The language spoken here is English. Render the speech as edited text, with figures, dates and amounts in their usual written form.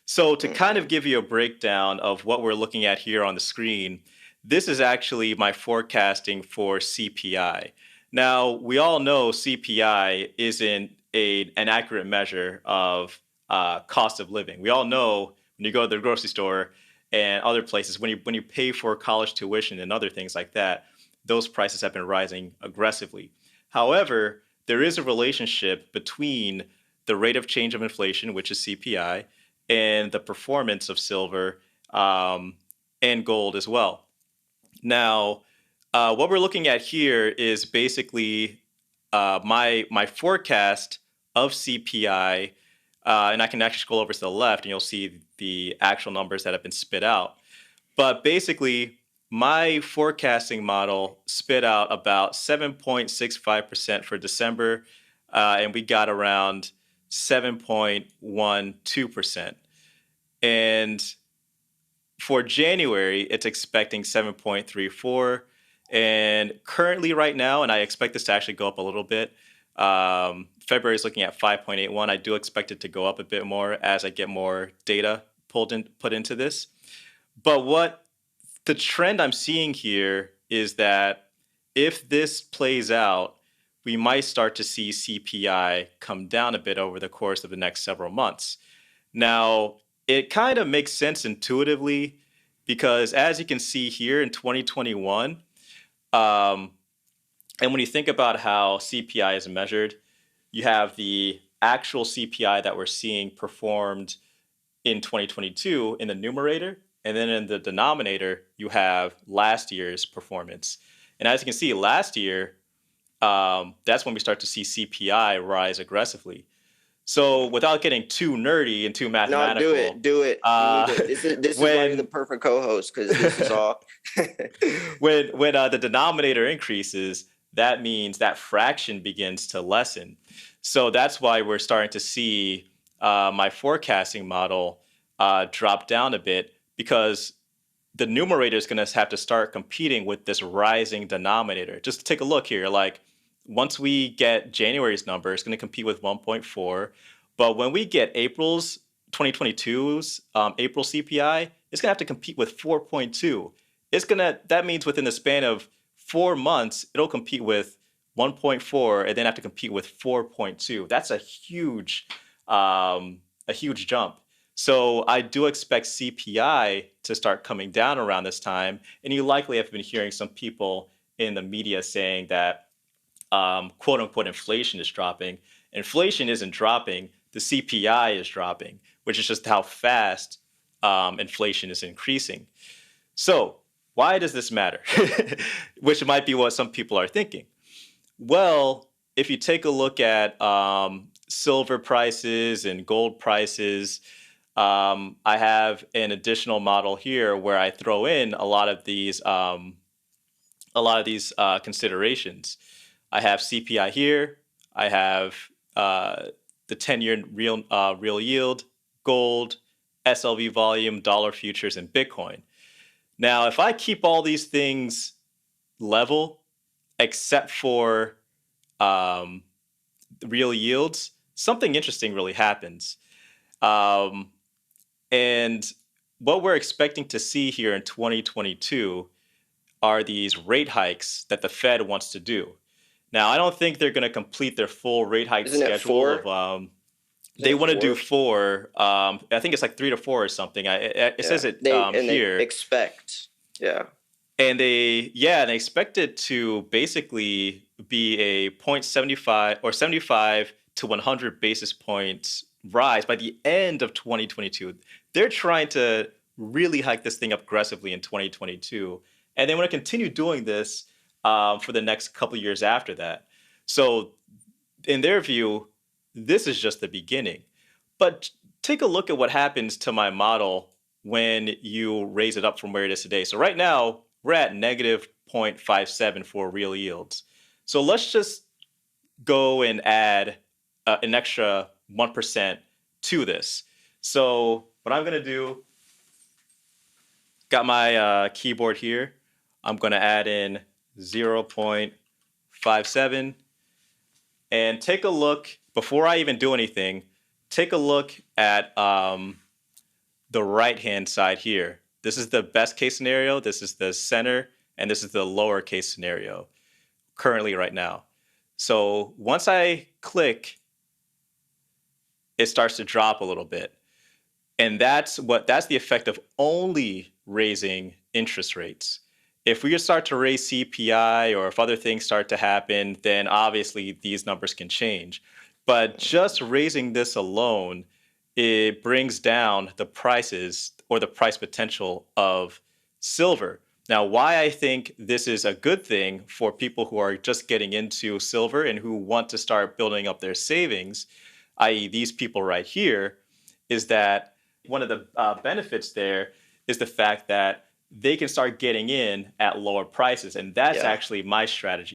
So to kind Mm-hmm. of give you a breakdown of what we're looking at here on the screen, this is actually my forecasting for CPI. Now, we all know CPI isn't an accurate measure of cost of living. We all know when you go to the grocery store and other places, when you pay for college tuition and other things like that, those prices have been rising aggressively. However, there is a relationship between the rate of change of inflation, which is CPI, and the performance of silver um, and gold as well. Now, what we're looking at here is basically my forecast of CPI, and I can actually scroll over to the left, and you'll see the actual numbers that have been spit out. But basically, my forecasting model spit out about 7.65% for December, and we got around 7.12%. And for January, it's expecting 7.34. And currently, right now, and I expect this to actually go up a little bit. February is looking at 5.81. I do expect it to go up a bit more as I get more data put into this. But what the trend I'm seeing here is that if this plays out, we might start to see CPI come down a bit over the course of the next several months. Now, it kind of makes sense intuitively because as you can see here in 2021, um, and when you think about how CPI is measured, you have the actual CPI that we're seeing performed in 2022 in the numerator, and then in the denominator, you have last year's performance. And as you can see, last year, that's when we start to see CPI rise aggressively. So without getting too nerdy and too No, do it, mathematical, do it. You need uh, to. This is why you're the when perfect co-host because this is all. when the denominator increases, that means that fraction begins to lessen. So that's why we're starting to see my forecasting model drop down a bit because the numerator is going to have to start competing with this rising denominator. Just take a look here. Like once we get January's number, it's going to compete with 1.4. But when we get April's 2022's April CPI, it's going to have to compete with 4.2. That means within the span of 4 months, it'll compete with 1.4 and then have to compete with 4.2. That's a huge jump. So I do expect CPI to start coming down around this time, and you likely have been hearing some people in the media saying that quote unquote inflation is dropping. Inflation isn't dropping, the CPI is dropping, which is just how fast inflation is increasing. So, why does this matter? Which might be what some people are thinking. Well, if you take a look at silver prices and gold prices, I have an additional model here where I throw in a lot of these considerations. I have CPI here. I have the 10-year real yield, gold, SLV volume, dollar futures, and Bitcoin. Now, if I keep all these things level, except for um, real yields, something interesting really happens. Um, and what we're expecting to see here in 2022 are these rate hikes that the Fed wants to do. Now, I don't think they're going to complete their full rate hike Isn't it schedule of four? Isn't they it want to do four? four. I think it's like 3 to 4 or something. It Yeah. says it They here, expect. Yeah. and they expect it to basically be a 0.75 or 75 to 100 basis points rise by the end of 2022. They're trying to really hike this thing up aggressively in 2022, and they want to continue doing this for the next couple of years after that. So, in their view, this is just the beginning. But take a look at what happens to my model when you raise it up from where it is today. So right now, we're at negative 0.57 for real yields. So let's just go and add an extra 1% to this. So what I'm going to do, got my keyboard here. I'm going to add in 0.57 and take a look before I even do anything. Take a look at the right-hand side here. This is the best case scenario, this is the center, and this is the lower case scenario currently right now. So once I click, it starts to drop a little bit. And that's the effect of only raising interest rates. If we start to raise CPI or if other things start to happen, then obviously these numbers can change. But just raising this alone, it brings down the prices or the price potential of silver. Now, why I think this is a good thing for people who are just getting into silver and who want to start building up their savings, i.e., these people right here, is that one of the benefits there is the fact that they can start getting in at lower prices. And that's Yeah. actually my strategy.